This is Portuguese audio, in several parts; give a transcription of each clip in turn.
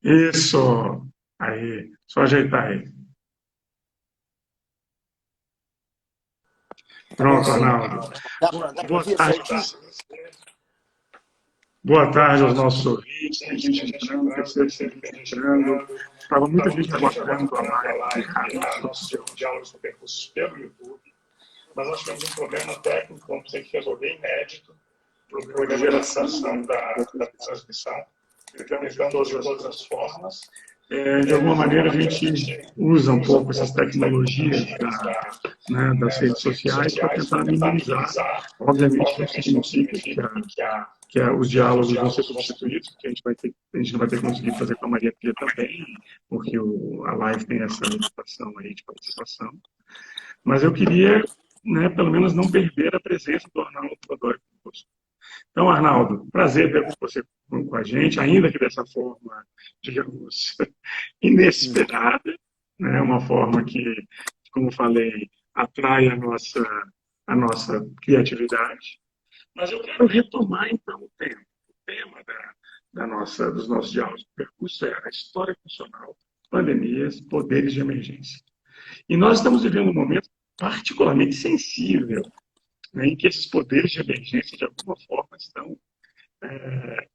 Isso. Aí, só ajeitar aí. Tá bom, Pronto, sim? Arnaldo. Dá pra Boa ver tarde. certinho? Boa tarde aos nossos ouvintes. Tem gente entrando, percebo que tem gente entrando. Estava muita gente aguardando a live dos nossos diálogos no percursos pelo YouTube, mas nós tivemos um problema técnico, vamos ter que resolver inédito, problema de geração da transmissão. Estamos dando hoje de todas as formas. De alguma maneira, a gente usa um pouco essas tecnologias das redes sociais para tentar minimizar. Obviamente, não significa que os diálogos vão ser substituídos, porque a gente não vai ter que conseguir fazer com a Maria Pia também, porque a live tem essa limitação aí de participação. Mas eu queria, pelo menos, não perder a presença do Arnaldo Godoy conosco. Então, Arnaldo, prazer ter você com a gente, ainda que dessa forma, digamos, inesperada, né? Uma forma que, como falei, atrai a nossa criatividade. Mas eu quero retomar, então, o tema. O tema dos nossos diálogos do percurso é a história funcional, pandemias, poderes de emergência. E nós estamos vivendo um momento particularmente sensível, né, em que esses poderes de emergência, de alguma forma, estão é,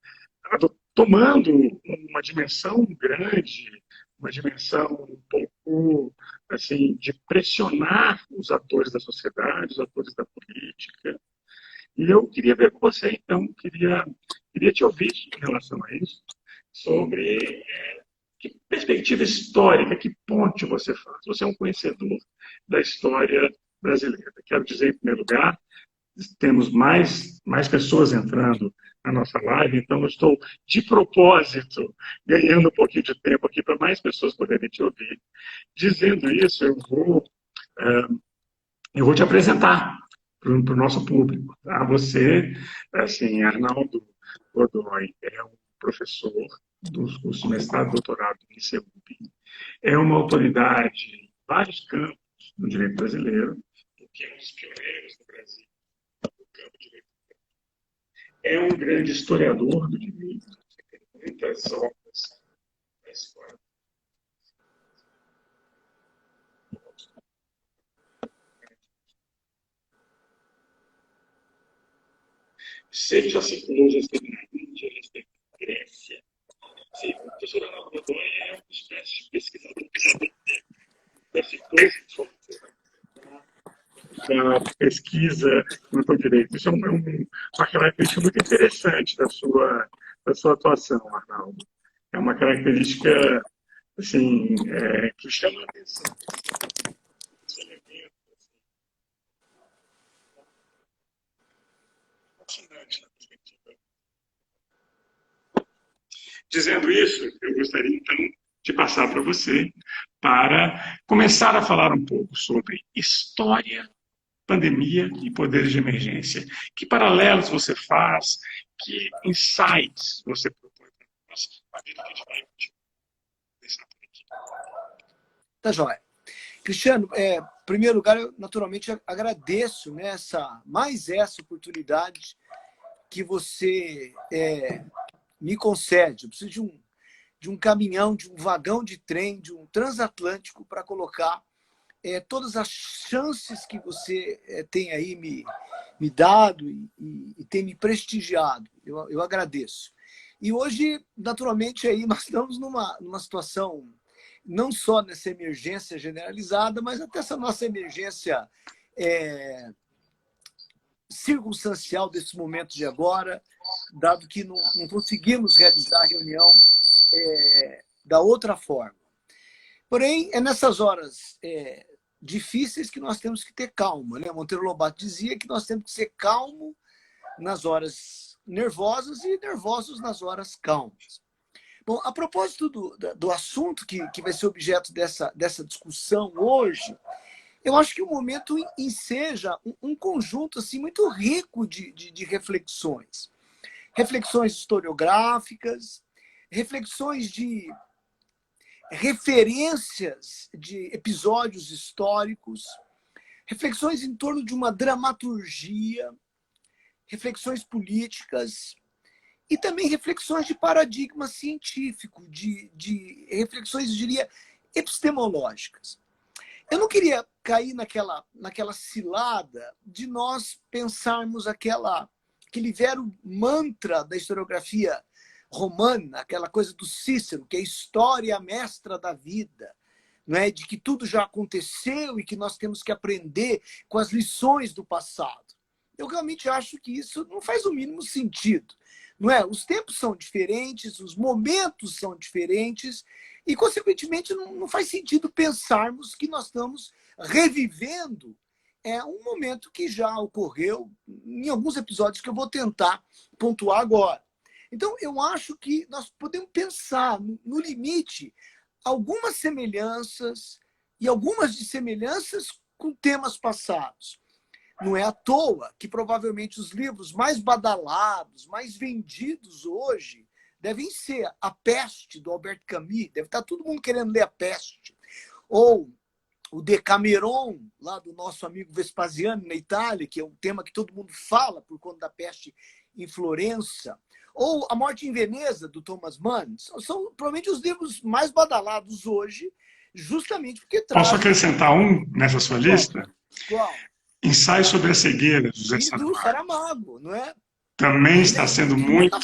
tomando uma dimensão grande, uma dimensão um pouco assim de pressionar os atores da sociedade, os atores da política. E eu queria ver com você, então, queria te ouvir em relação a isso, sobre que perspectiva histórica, que ponte você faz. Você é um conhecedor da história brasileira. Quero dizer, em primeiro lugar, temos mais pessoas entrando na nossa live, então eu estou, de propósito, ganhando um pouquinho de tempo aqui para mais pessoas poderem te ouvir. Dizendo isso, eu vou te apresentar para o nosso público. Tá? Você, assim, Arnaldo Godoy, é um professor dos cursos de mestrado e doutorado do ICEUB, é uma autoridade em vários campos do direito brasileiro, porque é um dos pioneiros do Brasil no campo do direito. É um grande historiador do direito, tem muitas obras na história. Você já circulou, já esteve na Índia, já esteve na Grécia. Sim, o professor Arnaldo Godoy é uma espécie de pesquisador da pesquisa no seu direito. Isso é uma característica muito interessante da sua atuação, Arnaldo. É uma característica assim, que chama a atenção. Esse elemento fascinante na perspectiva. Dizendo isso, eu gostaria então de passar para você para começar a falar um pouco sobre história, pandemia e poderes de emergência. Que paralelos você faz? Que insights você propõe para nós? A vida que a gente vai pensar por aqui. Tá joia. Cristiano, em primeiro lugar, eu naturalmente agradeço, né, essa oportunidade que você me concede. Eu preciso de um caminhão, de um vagão de trem, de um transatlântico para colocar todas as chances que você tem aí me dado e tem me prestigiado. Eu agradeço. E hoje, naturalmente, aí nós estamos numa situação, não só nessa emergência generalizada, mas até essa nossa emergência circunstancial desse momento de agora, dado que não conseguimos realizar a reunião da outra forma. Porém, é nessas horas difíceis que nós temos que ter calma, né? Monteiro Lobato dizia que nós temos que ser calmo nas horas nervosas e nervosos nas horas calmas. Bom, a propósito do assunto que vai ser objeto dessa discussão hoje, eu acho que o momento enseja um conjunto assim, muito rico de reflexões. Reflexões historiográficas, reflexões de referências de episódios históricos, reflexões em torno de uma dramaturgia, reflexões políticas e também reflexões de paradigma científico, de reflexões, eu diria, epistemológicas. Eu não queria cair naquela cilada de nós pensarmos aquele vero mantra da historiografia romana, aquela coisa do Cícero, que é a história mestra da vida, não é? De que tudo já aconteceu e que nós temos que aprender com as lições do passado. Eu realmente acho que isso não faz o mínimo sentido. Não é? Os tempos são diferentes, os momentos são diferentes e, consequentemente, não faz sentido pensarmos que nós estamos revivendo um momento que já ocorreu em alguns episódios que eu vou tentar pontuar agora. Então, eu acho que nós podemos pensar, no limite, algumas semelhanças e algumas dissemelhanças com temas passados. Não é à toa que provavelmente os livros mais badalados, mais vendidos hoje, devem ser A Peste, do Albert Camus. Deve estar todo mundo querendo ler A Peste. Ou o Decameron, lá do nosso amigo Vespasiano, na Itália, que é um tema que todo mundo fala por conta da peste em Florença. Ou A Morte em Veneza, do Thomas Mann. São provavelmente os livros mais badalados hoje, justamente porque trazem... Posso acrescentar um nessa sua lista? Qual? Ensaio sobre a cegueira, do José E do Saramago, não é? Também está sendo muito, na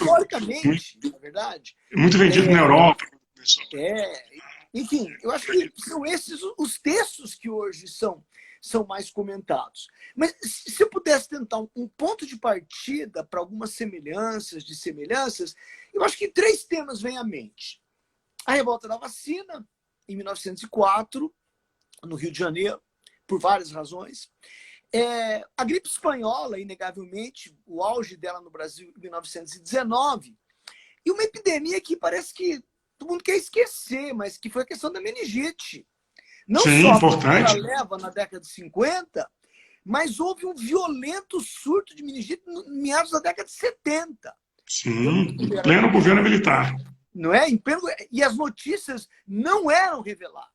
verdade. Muito vendido na Europa. Enfim, eu acho que são esses os textos que hoje são mais comentados. Mas se eu pudesse tentar um ponto de partida para algumas dissemelhanças, eu acho que 3 temas vêm à mente. A Revolta da Vacina, em 1904, no Rio de Janeiro, por várias razões. A gripe espanhola, inegavelmente, o auge dela no Brasil em 1919, e uma epidemia que parece que todo mundo quer esquecer, mas que foi a questão da meningite. Não Sim, só importante. ela leva na década de 50, mas houve um violento surto de meningite em meados da década de 70. Sim, em pleno governo militar. Não é? E as notícias não eram reveladas.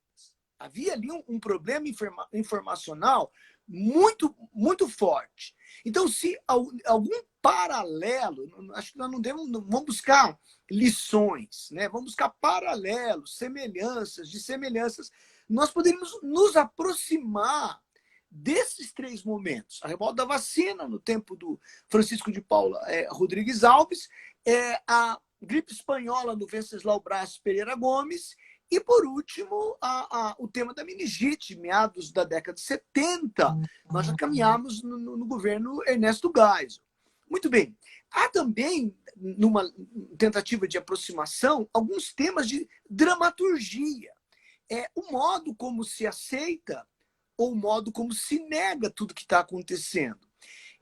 Havia ali um problema informacional muito, muito forte. Então, se algum paralelo, acho que nós vamos buscar lições, né? Vamos buscar paralelos, dissemelhanças, nós poderíamos nos aproximar desses 3 momentos. A Revolta da Vacina, no tempo do Francisco de Paula Rodrigues Alves, a gripe espanhola no Venceslau Braz Pereira Gomes, e, por último, o tema da meningite, meados da década de 70. Nós já caminhamos no governo Ernesto Geisel. Muito bem. Há também, numa tentativa de aproximação, alguns temas de dramaturgia. O modo como se aceita ou o modo como se nega tudo que está acontecendo.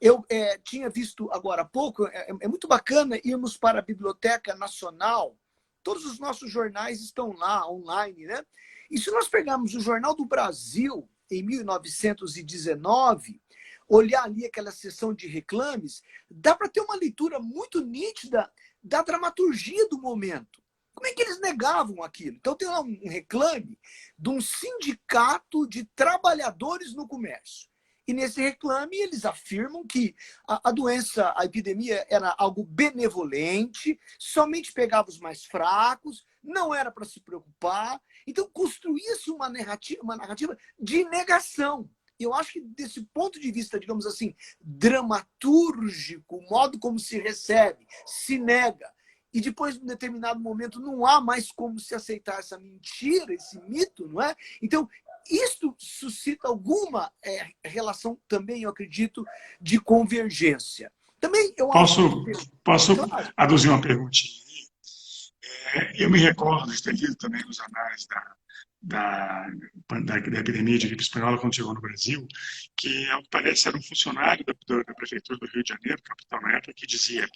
Eu tinha visto agora há pouco, é muito bacana irmos para a Biblioteca Nacional. Todos os nossos jornais estão lá, online, né? E se nós pegarmos o Jornal do Brasil, em 1919, olhar ali aquela seção de reclames, dá para ter uma leitura muito nítida da dramaturgia do momento. Como é que eles negavam aquilo? Então tem lá um reclame de um sindicato de trabalhadores no comércio. E nesse reclame eles afirmam que a doença, a epidemia era algo benevolente, somente pegava os mais fracos, não era para se preocupar. Então construía-se uma narrativa de negação. Eu acho que desse ponto de vista, digamos assim, dramatúrgico, o modo como se recebe, se nega, e depois, num determinado momento, não há mais como se aceitar essa mentira, esse mito, não é? Então, isto suscita alguma relação também, eu acredito, de convergência. Também eu Posso aduzir uma perguntinha? Eu me recordo de ter lido também nos anais da epidemia de gripe espanhola quando chegou no Brasil, que, ao que parece, era um funcionário da Prefeitura do Rio de Janeiro, capital na época, que dizia: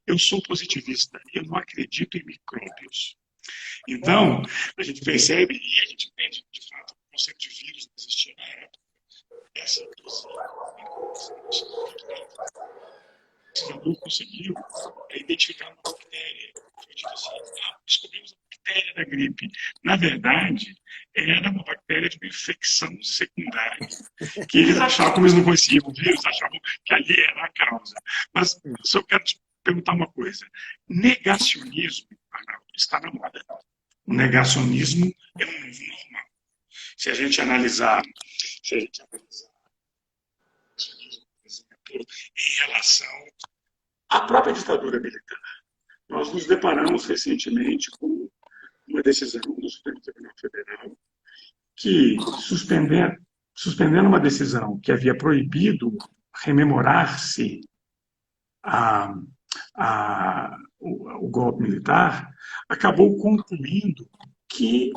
eu sou positivista, eu não acredito em micróbios. Então, a gente percebe e a gente entende, de fato, o conceito de vírus não existia na época. Essa não conseguiu identificar uma bactéria. Descobrimos a bactéria da gripe. Na verdade, era uma bactéria de uma infecção secundária, que eles achavam, como eles não conheciam o vírus, achavam que ali era a causa. Mas só quero perguntar uma coisa. Negacionismo está na moda. O negacionismo é um novo normal. Se a gente analisar, por exemplo, em relação à própria ditadura militar, nós nos deparamos recentemente com uma decisão do Supremo Tribunal Federal que, suspendendo uma decisão que havia proibido rememorar-se o golpe militar, acabou concluindo que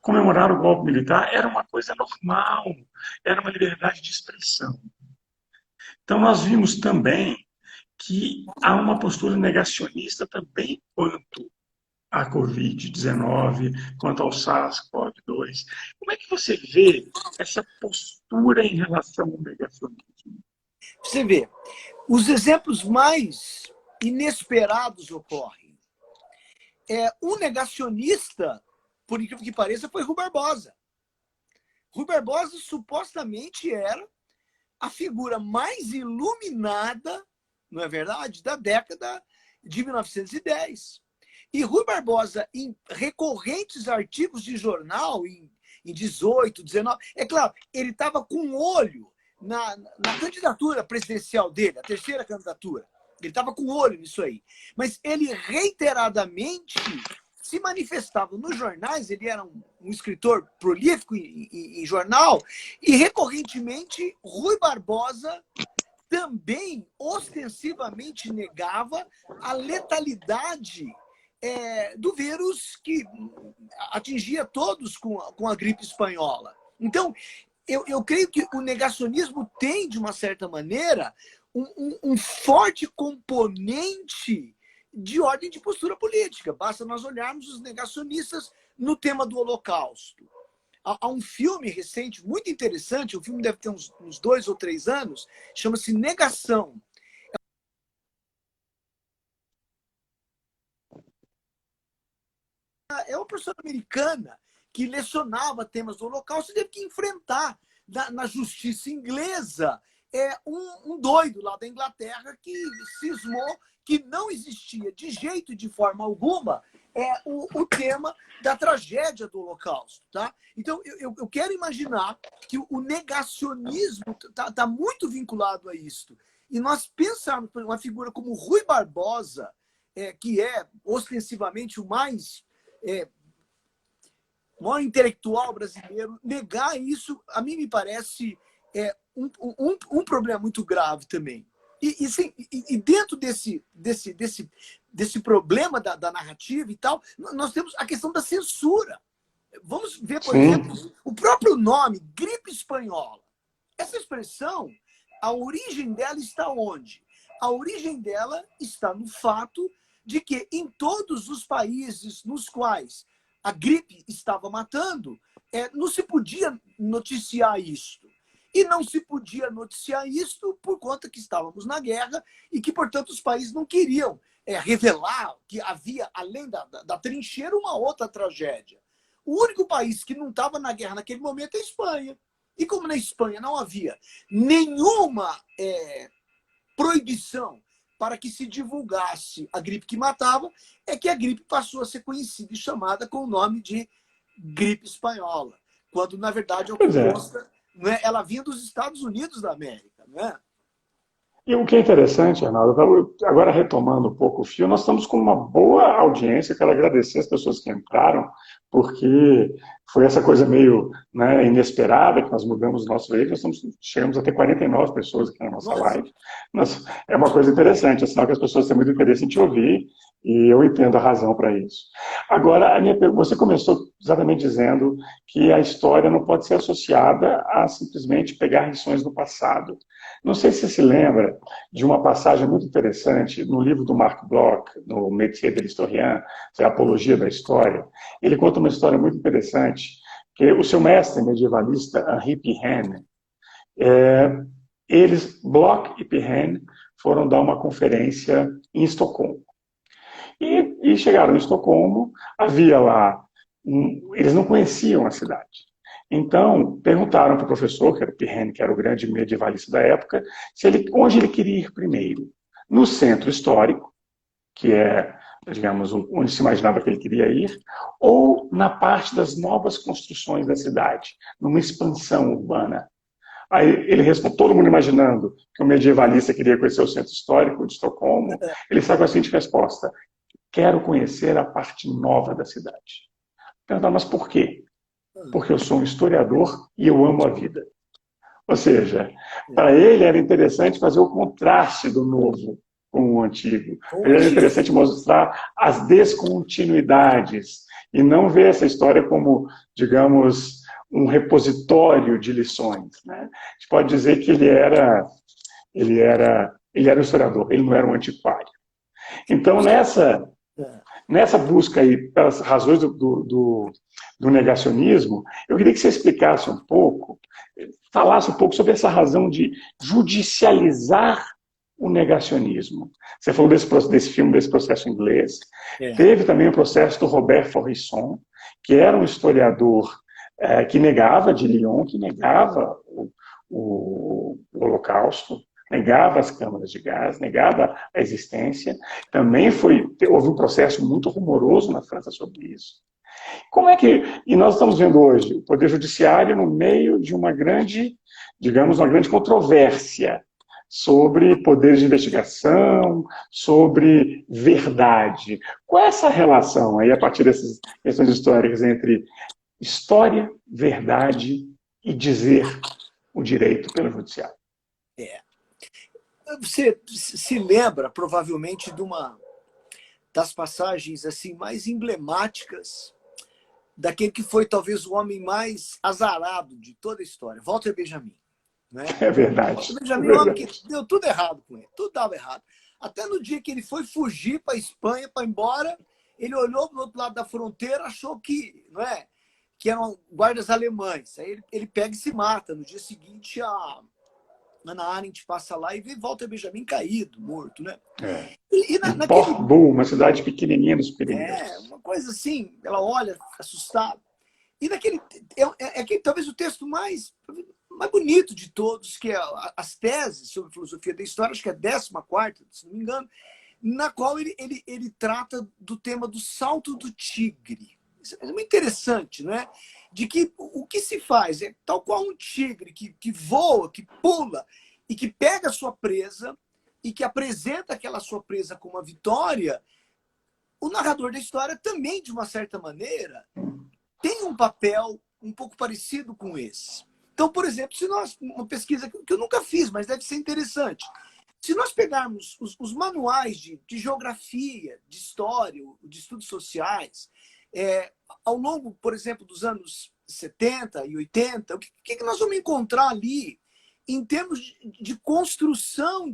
comemorar o golpe militar era uma coisa normal, era uma liberdade de expressão. Então, nós vimos também que há uma postura negacionista também quanto à Covid-19, quanto ao SARS-CoV-2. Como é que você vê essa postura em relação ao negacionismo? Você vê, os exemplos mais inesperados ocorrem. Um negacionista, por incrível que pareça, foi Rui Barbosa. Rui Barbosa supostamente era a figura mais iluminada, não é verdade, da década de 1910. E Rui Barbosa, em recorrentes artigos de jornal, em 18, 19, é claro, ele estava com um olho na candidatura presidencial dele, a terceira candidatura. Ele estava com olho nisso aí. Mas ele reiteradamente se manifestava nos jornais, ele era um escritor prolífico em jornal, e recorrentemente Rui Barbosa também ostensivamente negava a letalidade do vírus que atingia todos com a gripe espanhola. Então, eu creio que o negacionismo tem, de uma certa maneira, um forte componente de ordem de postura política. Basta nós olharmos os negacionistas no tema do Holocausto. Há um filme recente, muito interessante, o filme deve ter uns 2 ou 3 anos, chama-se Negação. É uma professora americana que lecionava temas do Holocausto e teve que enfrentar na justiça inglesa um doido lá da Inglaterra que cismou que não existia de jeito e de forma alguma o tema da tragédia do Holocausto. Tá? Então, eu quero imaginar que o negacionismo está muito vinculado a isso. E nós pensarmos por uma figura como Rui Barbosa, que é ostensivamente o maior intelectual brasileiro, negar isso, a mim me parece um problema muito grave também. E dentro desse problema da narrativa e tal, nós temos a questão da censura. Vamos ver, por exemplo, o próprio nome, gripe espanhola. Essa expressão, a origem dela está onde? A origem dela está no fato de que em todos os países nos quais a gripe estava matando, não se podia noticiar isto. E não se podia noticiar isto por conta que estávamos na guerra e que, portanto, os países não queriam revelar que havia, além da trincheira, uma outra tragédia. O único país que não estava na guerra naquele momento é a Espanha. E como na Espanha não havia nenhuma proibição para que se divulgasse a gripe que matava, é que a gripe passou a ser conhecida e chamada com o nome de gripe espanhola, quando, na verdade, é composta, ela vinha dos Estados Unidos da América. Não é? E o que é interessante, Arnaldo, agora retomando um pouco o fio, nós estamos com uma boa audiência, quero agradecer as pessoas que entraram, porque foi essa coisa meio inesperada que nós mudamos o nosso rate, chegamos a ter 49 pessoas aqui na nossa live. É uma coisa interessante, é sinal que as pessoas têm muito interesse em te ouvir, e eu entendo a razão para isso. Agora, você começou exatamente dizendo que a história não pode ser associada a simplesmente pegar lições do passado. Não sei se você se lembra de uma passagem muito interessante no livro do Marc Bloch, no Métier de l'Historien, que é a Apologia da História. Ele conta uma história muito interessante, que o seu mestre medievalista, Henri Pirenne, Bloch e Pirenne, foram dar uma conferência em Estocolmo. E chegaram em Estocolmo, havia lá, eles não conheciam a cidade. Então, perguntaram para o professor, que era o Pirenne, que era o grande medievalista da época, onde ele queria ir primeiro. No centro histórico, que é, digamos, onde se imaginava que ele queria ir, ou na parte das novas construções da cidade, numa expansão urbana. Aí ele responde, todo mundo imaginando que o medievalista queria conhecer o centro histórico de Estocolmo, ele sai com a seguinte resposta: quero conhecer a parte nova da cidade. Perguntar, mas por quê? Porque eu sou um historiador e eu amo a vida. Ou seja, para ele era interessante fazer o contraste do novo com o antigo. Era interessante mostrar as descontinuidades e não ver essa história como, digamos, um repositório de lições, né? A gente pode dizer que ele era um historiador, ele não era um antiquário. Então, nessa busca aí, pelas razões do negacionismo, eu queria que você explicasse um pouco, falasse um pouco sobre essa razão de judicializar o negacionismo. Você falou desse filme, desse processo inglês. Teve também o processo do Robert Faurisson, que era um historiador que negava, de Lyon, que negava o Holocausto, negava as câmaras de gás, negava a existência. Também houve um processo muito rumoroso na França sobre isso. Como é que... E nós estamos vendo hoje o Poder Judiciário no meio de uma grande, digamos, uma grande controvérsia sobre poderes de investigação, sobre verdade. Qual é essa relação aí, a partir dessas questões históricas, entre história, verdade e dizer o direito pelo judiciário? Você se lembra, provavelmente, de uma das passagens assim mais emblemáticas daquele que foi talvez o homem mais azarado de toda a história, Walter Benjamin. Né? É verdade. Walter Benjamin é um homem que deu tudo errado com ele, tudo dava errado. Até no dia que ele foi fugir para a Espanha, para ir embora, ele olhou para o outro lado da fronteira, achou que, não é, que eram guardas alemães. Aí ele pega e se mata. No dia seguinte, a Hannah Arendt passa lá e vê Walter Benjamin caído, morto, né? Porto-Bull, uma cidade pequenininha dos Pirineus. Uma coisa assim, ela olha assustada. E naquele talvez o texto mais bonito de todos, que é as teses sobre filosofia da história, acho que é a 14ª, se não me engano, na qual ele trata do tema do salto do tigre. Isso é muito interessante, não é? De que o que se faz é tal qual um tigre que voa, que pula e que pega a sua presa e que apresenta aquela sua presa como uma vitória. O narrador da história também, de uma certa maneira, tem um papel um pouco parecido com esse. Então, por exemplo, se nós, uma pesquisa que eu nunca fiz, mas deve ser interessante, se nós pegarmos os manuais de geografia, de história, de estudos sociais, ao longo, por exemplo, dos anos 70 e 80, o que nós vamos encontrar ali em termos de construção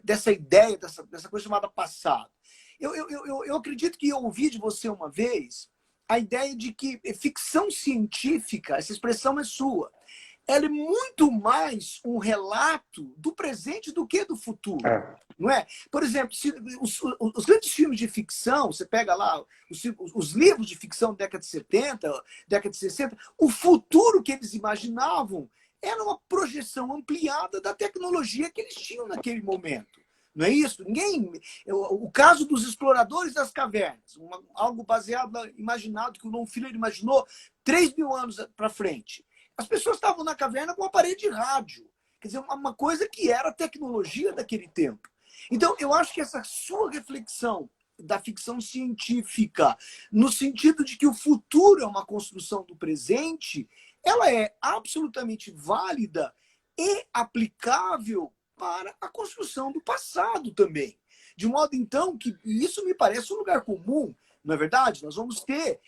dessa ideia, dessa coisa chamada passado? Eu acredito que eu ouvi de você uma vez a ideia de que ficção científica, essa expressão é sua, ela é muito mais um relato do presente do que do futuro. Não é? Por exemplo, os grandes filmes de ficção, você pega lá os livros de ficção da década de 70, década de 60, o futuro que eles imaginavam era uma projeção ampliada da tecnologia que eles tinham naquele momento. Não é isso? O caso dos exploradores das cavernas, algo baseado, imaginado, que o Don Fuller imaginou 3.000 anos para frente. As pessoas estavam na caverna com um aparelho de rádio. Quer dizer, uma coisa que era a tecnologia daquele tempo. Então, eu acho que essa sua reflexão da ficção científica, no sentido de que o futuro é uma construção do presente, ela é absolutamente válida e aplicável para a construção do passado também. De modo, então, que isso me parece um lugar comum, não é verdade? Nós vamos ter...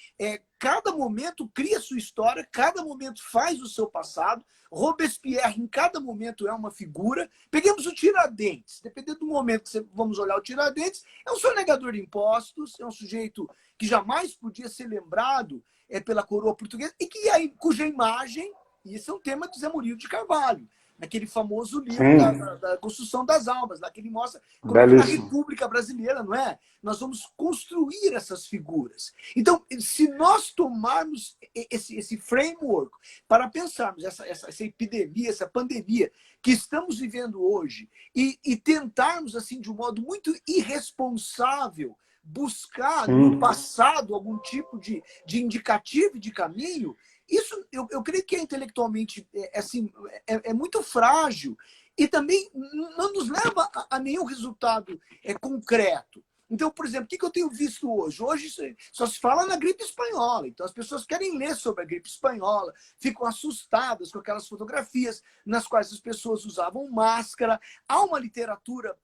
cada momento cria sua história, cada momento faz o seu passado. Robespierre, em cada momento, é uma figura. Peguemos o Tiradentes. Dependendo do momento que vamos olhar o Tiradentes, é um sonegador de impostos, é um sujeito que jamais podia ser lembrado pela coroa portuguesa e cuja imagem, e esse é um tema de Zé Murilo de Carvalho, naquele famoso livro Sim, da Construção das Almas, lá que ele mostra como é que na belíssimo. República Brasileira, não é? Nós vamos construir essas figuras. Então, se nós tomarmos esse framework para pensarmos essa epidemia, essa pandemia que estamos vivendo hoje e tentarmos, assim, de um modo muito irresponsável, buscar no Sim, passado algum tipo de indicativo, de caminho, isso eu creio que é intelectualmente assim, é muito frágil e também não nos leva a nenhum resultado concreto. Então, por exemplo, o que eu tenho visto hoje? Hoje só se fala na gripe espanhola. Então, as pessoas querem ler sobre a gripe espanhola, ficam assustadas com aquelas fotografias nas quais as pessoas usavam máscara. Há uma literatura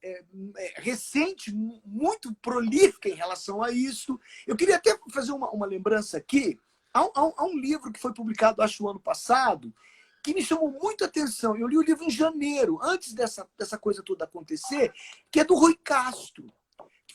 recente, muito prolífica em relação a isso. Eu queria até fazer uma lembrança aqui. Há um livro que foi publicado, acho, o ano passado, que me chamou muito a atenção. Eu li o livro em janeiro, antes dessa coisa toda acontecer, que é do Rui Castro.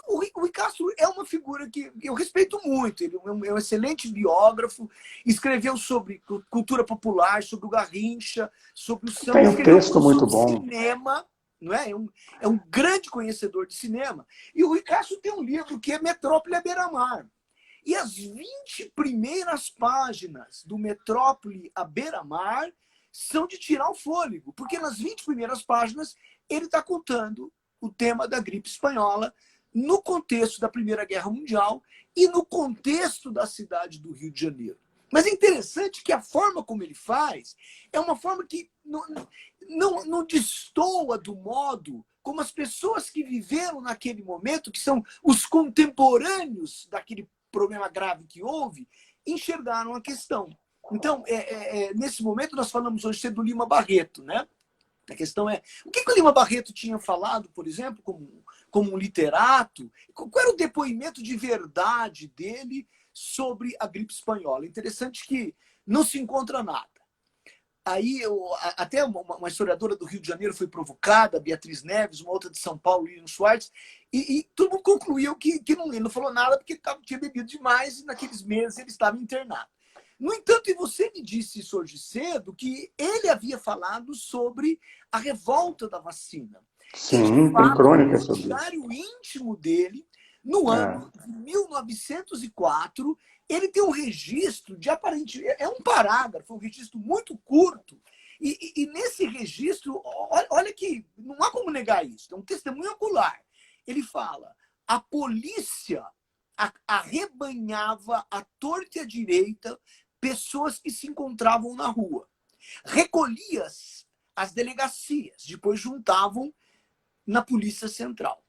O Rui Castro é uma figura que eu respeito muito. Ele é um excelente biógrafo, escreveu sobre cultura popular, sobre o Garrincha, sobre o samba, tem um escreveu texto muito muito sobre bom. cinema, não é? É um grande conhecedor de cinema. E o Rui Castro tem um livro que é Metrópole à Beira-Mar. E as 20 primeiras páginas do Metrópole à Beira-Mar são de tirar o fôlego, porque nas 20 primeiras páginas ele está contando o tema da gripe espanhola no contexto da Primeira Guerra Mundial e no contexto da cidade do Rio de Janeiro. Mas é interessante que a forma como ele faz é uma forma que não destoa do modo como as pessoas que viveram naquele momento, que são os contemporâneos daquele problema grave que houve, enxergaram a questão. Então, nesse momento, nós falamos hoje do Lima Barreto, né? A questão é, o que o Lima Barreto tinha falado, por exemplo, como um literato? Qual era o depoimento de verdade dele sobre a gripe espanhola? Interessante que não se encontra nada. Aí, até uma historiadora do Rio de Janeiro foi provocada, Beatriz Neves, uma outra de São Paulo, Lilian Schwartz, e todo mundo concluiu que ele não falou nada porque tinha bebido demais e naqueles meses ele estava internado. No entanto, e você me disse isso hoje cedo, que ele havia falado sobre a revolta da vacina. E, de Sim, tem fato, crônica no sobre isso. diário íntimo dele, no É. ano de 1904, ele tem um registro de aparente... É um parágrafo, um registro muito curto. E nesse registro, olha que não há como negar isso, é um testemunho ocular. Ele fala, a polícia arrebanhava à torta e à direita pessoas que se encontravam na rua. Recolhia as delegacias, depois juntavam na Polícia Central.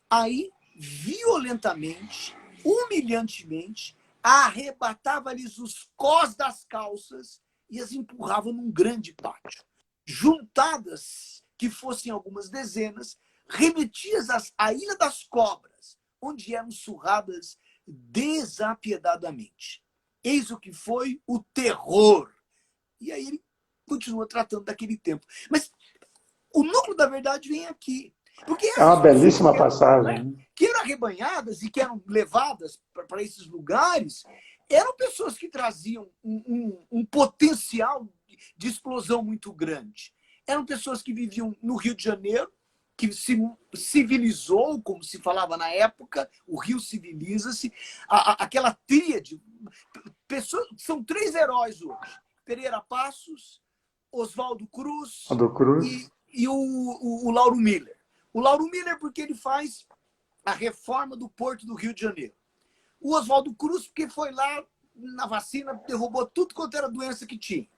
Aí, violentamente, humilhantemente, arrebatava-lhes os cós das calças e as empurrava num grande pátio. Juntadas, que fossem algumas dezenas, remetias à Ilha das Cobras, onde eram surradas desapiedadamente. Eis o que foi o terror. E aí ele continua tratando daquele tempo. Mas o núcleo da verdade vem aqui. Porque É uma essas pessoas belíssima passagem. que eram arrebanhadas e que eram levadas para esses lugares eram pessoas que traziam um potencial de explosão muito grande. Eram pessoas que viviam no Rio de Janeiro, que se civilizou, como se falava na época, o Rio civiliza-se, aquela tríade. São três heróis hoje: Pereira Passos, Oswaldo A Cruz do Cruz. e o Lauro Miller. O Lauro Miller porque ele faz a reforma do Porto do Rio de Janeiro. O Oswaldo Cruz porque foi lá na vacina, derrubou tudo quanto era doença que tinha.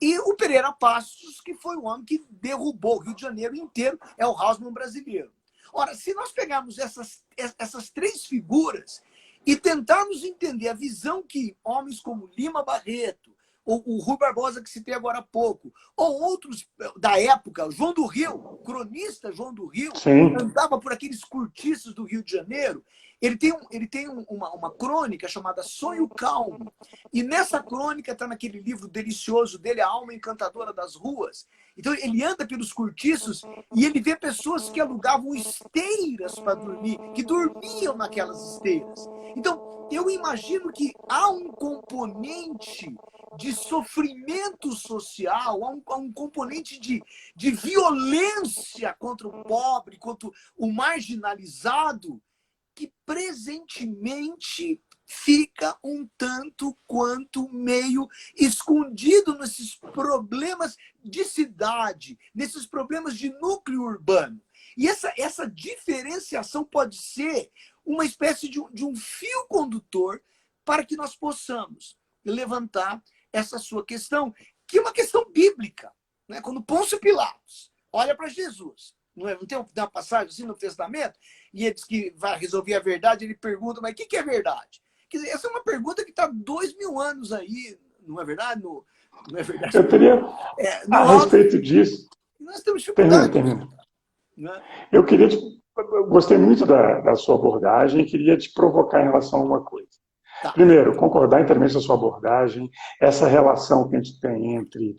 E o Pereira Passos, que foi o homem que derrubou o Rio de Janeiro inteiro, é o Haussmann brasileiro. Ora, se nós pegarmos essas três figuras e tentarmos entender a visão que homens como Lima Barreto, ou o Rui Barbosa, que citei agora há pouco, ou outros da época, João do Rio, o cronista João do Rio, Sim, andava por aqueles cortiços do Rio de Janeiro, ele tem uma crônica chamada Sonho Calmo. E nessa crônica está naquele livro delicioso dele, A Alma Encantadora das Ruas. Então ele anda pelos cortiços e ele vê pessoas que alugavam esteiras para dormir, que dormiam naquelas esteiras. Então, eu imagino que há um componente de sofrimento social, há um componente de violência contra o pobre, contra o marginalizado, que presentemente fica um tanto quanto meio escondido nesses problemas de cidade, nesses problemas de núcleo urbano. E essa diferenciação pode ser uma espécie de um fio condutor para que nós possamos levantar essa sua questão, que é uma questão bíblica. Né? Quando Pôncio Pilatos olha para Jesus, não tem uma passagem assim no Testamento, e ele diz que vai resolver a verdade, ele pergunta, mas o que é verdade? Quer dizer, essa é uma pergunta que está há 2000 anos aí, não é verdade? Não é verdade? Eu teria, No a alto, respeito disso, nós temos dificuldade. termina. Né? Eu gostei muito da sua abordagem e queria te provocar em relação a uma coisa. Tá. Primeiro, concordar inteiramente com a sua abordagem, essa relação que a gente tem entre,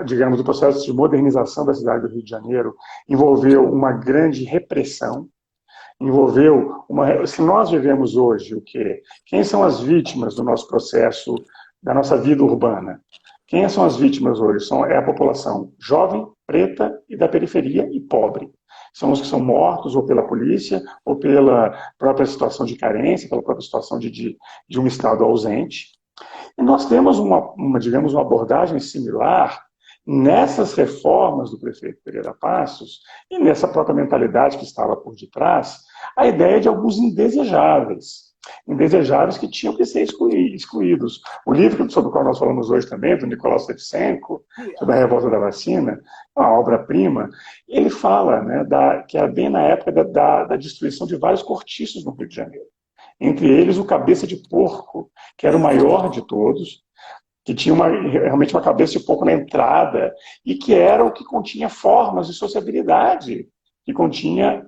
digamos, o processo de modernização da cidade do Rio de Janeiro envolveu uma grande repressão, se nós vivemos hoje o quê? Quem são as vítimas do nosso processo, da nossa vida urbana? Quem são as vítimas hoje? É a população jovem, preta e da periferia e pobre. São os que são mortos ou pela polícia, ou pela própria situação de carência, pela própria situação de um Estado ausente. E nós temos digamos, uma abordagem similar nessas reformas do prefeito Pereira Passos e nessa própria mentalidade que estava por detrás, a ideia de alguns indesejáveis que tinham que ser excluídos. O livro sobre o qual nós falamos hoje também, do Nicolau Shevchenko, sobre a revolta da vacina, uma obra-prima, ele fala, né, que era bem na época da destruição de vários cortiços no Rio de Janeiro. Entre eles o Cabeça de Porco, que era o maior de todos, que tinha realmente uma cabeça de porco na entrada, e que era o que continha formas de sociabilidade, que continha,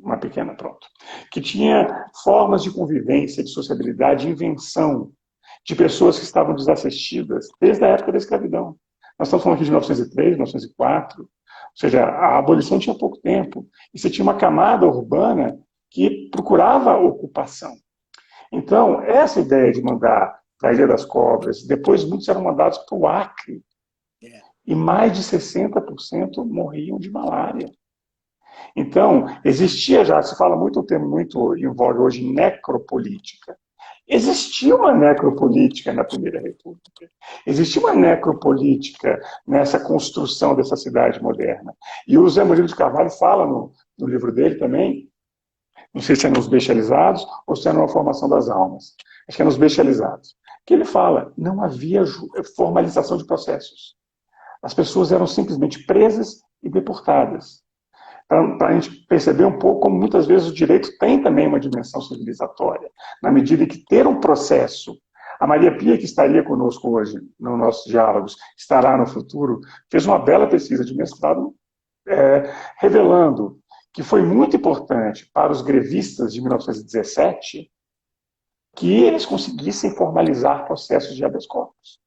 uma pequena, pronto, que tinha formas de convivência, de sociabilidade, de invenção de pessoas que estavam desassistidas desde a época da escravidão. Nós estamos falando aqui de 1903, 1904, ou seja, a abolição tinha pouco tempo, e você tinha uma camada urbana que procurava ocupação. Então, essa ideia de mandar para a Ilha das Cobras, depois muitos eram mandados para o Acre, e mais de 60% morriam de malária. Então, existia já, se fala muito, um termo muito em voga hoje, necropolítica. Existia uma necropolítica na Primeira República. Existia uma necropolítica nessa construção dessa cidade moderna. E o Zé Murilo de Carvalho fala no livro dele também, não sei se é nos Bestializados ou se é numa Formação das Almas, acho que é nos Bestializados, que ele fala, não havia formalização de processos. As pessoas eram simplesmente presas e deportadas. Para a gente perceber um pouco como muitas vezes o direito tem também uma dimensão civilizatória, na medida que ter um processo, a Maria Pia, que estaria conosco hoje nos nossos diálogos, estará no futuro, fez uma bela pesquisa de mestrado revelando que foi muito importante para os grevistas de 1917 que eles conseguissem formalizar processos de habeas corpus.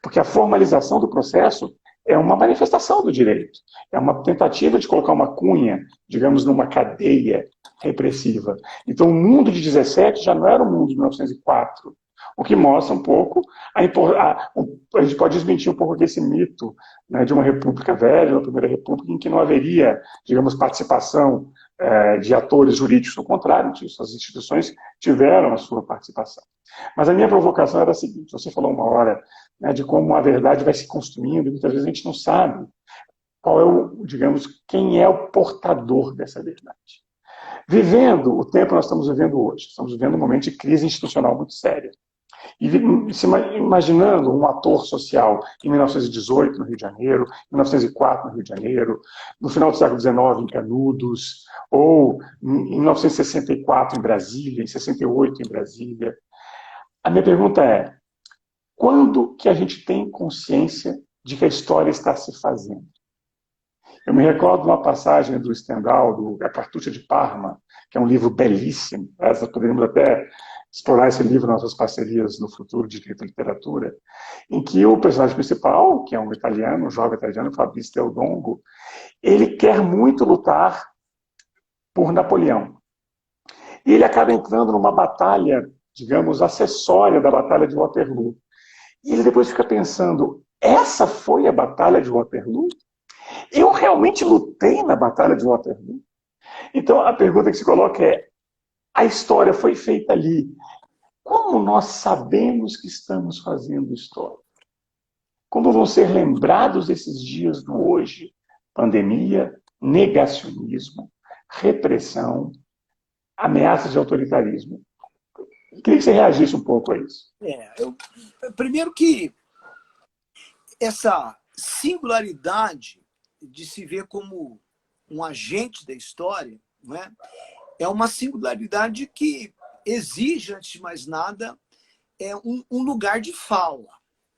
Porque a formalização do processo é uma manifestação do direito. É uma tentativa de colocar uma cunha, digamos, numa cadeia repressiva. Então, o mundo de 17 já não era o mundo de 1904, o que mostra um pouco, a gente pode desmentir um pouco desse mito, né, de uma república velha, uma primeira república, em que não haveria, digamos, participação de atores jurídicos. No contrário, as instituições tiveram a sua participação. Mas a minha provocação era a seguinte, você falou uma hora, né, de como a verdade vai se construindo, e muitas vezes a gente não sabe qual é digamos, quem é o portador dessa verdade. Vivendo o tempo que nós estamos vivendo hoje, estamos vivendo um momento de crise institucional muito séria. E imaginando um ator social em 1918 no Rio de Janeiro, em 1904 no Rio de Janeiro, no final do século XIX em Canudos, ou em 1964 em Brasília, em 68 em Brasília. A minha pergunta é, quando que a gente tem consciência de que a história está se fazendo? Eu me recordo de uma passagem do Stendhal, do A Cartucha de Parma, que é um livro belíssimo, nós poderíamos até explorar esse livro nas nossas parcerias no futuro de literatura, em que o personagem principal, que é um italiano, um jovem italiano, Fabrizio Del Dongo, ele quer muito lutar por Napoleão. E ele acaba entrando numa batalha digamos, acessória da Batalha de Waterloo. E ele depois fica pensando, essa foi a Batalha de Waterloo? Eu realmente lutei na Batalha de Waterloo? Então, a pergunta que se coloca é, a história foi feita ali. Como nós sabemos que estamos fazendo história? Como vão ser lembrados esses dias do hoje? Pandemia, negacionismo, repressão, ameaças de autoritarismo. Queria que você reagisse um pouco a isso. Primeiro que essa singularidade de se ver como um agente da história, não é? É uma singularidade que exige, antes de mais nada, um lugar de fala.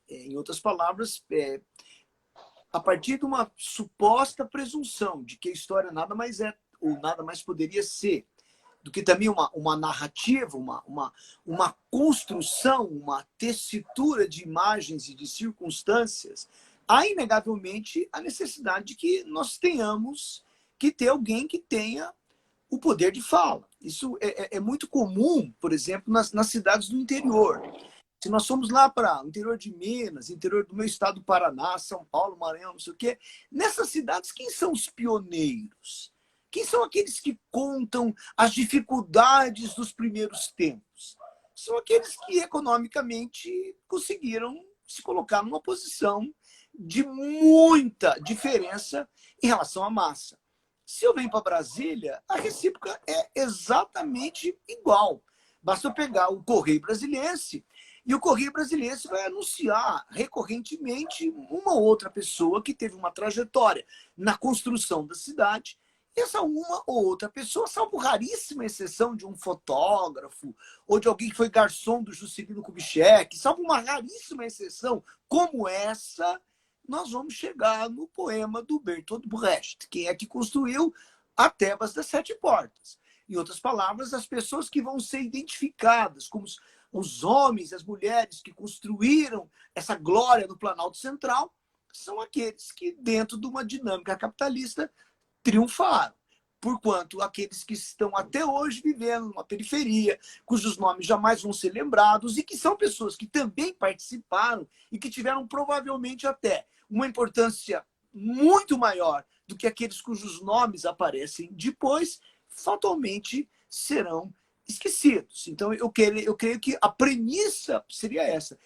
Em outras palavras, a partir de uma suposta presunção de que a história nada mais é, ou nada mais poderia ser, do que também uma narrativa, uma construção, uma tessitura de imagens e de circunstâncias, há inegavelmente a necessidade de que nós tenhamos que ter alguém que tenha o poder de fala. Isso é muito comum, por exemplo, nas cidades do interior. Se nós formos lá para o interior de Minas, interior do meu estado do Paraná, São Paulo, Maranhão, não sei o quê, nessas cidades, quem são os pioneiros? Quem são aqueles que contam as dificuldades dos primeiros tempos? São aqueles que economicamente conseguiram se colocar numa posição de muita diferença em relação à massa. Se eu venho para Brasília, a recíproca é exatamente igual. Basta eu pegar o Correio Brasiliense e o Correio Brasiliense vai anunciar recorrentemente uma ou outra pessoa que teve uma trajetória na construção da cidade. Essa uma ou outra pessoa, salvo raríssima exceção de um fotógrafo ou de alguém que foi garçom do Juscelino Kubitschek, salvo uma raríssima exceção como essa, nós vamos chegar no poema do Bertolt Brecht, quem é que construiu a Tebas das Sete Portas. Em outras palavras, as pessoas que vão ser identificadas como os homens e as mulheres que construíram essa glória no Planalto Central são aqueles que, dentro de uma dinâmica capitalista, triunfaram. Porquanto aqueles que estão até hoje vivendo numa periferia, cujos nomes jamais vão ser lembrados e que são pessoas que também participaram e que tiveram provavelmente até uma importância muito maior do que aqueles cujos nomes aparecem depois, fatalmente serão esquecidos. Então, eu creio que a premissa seria essa.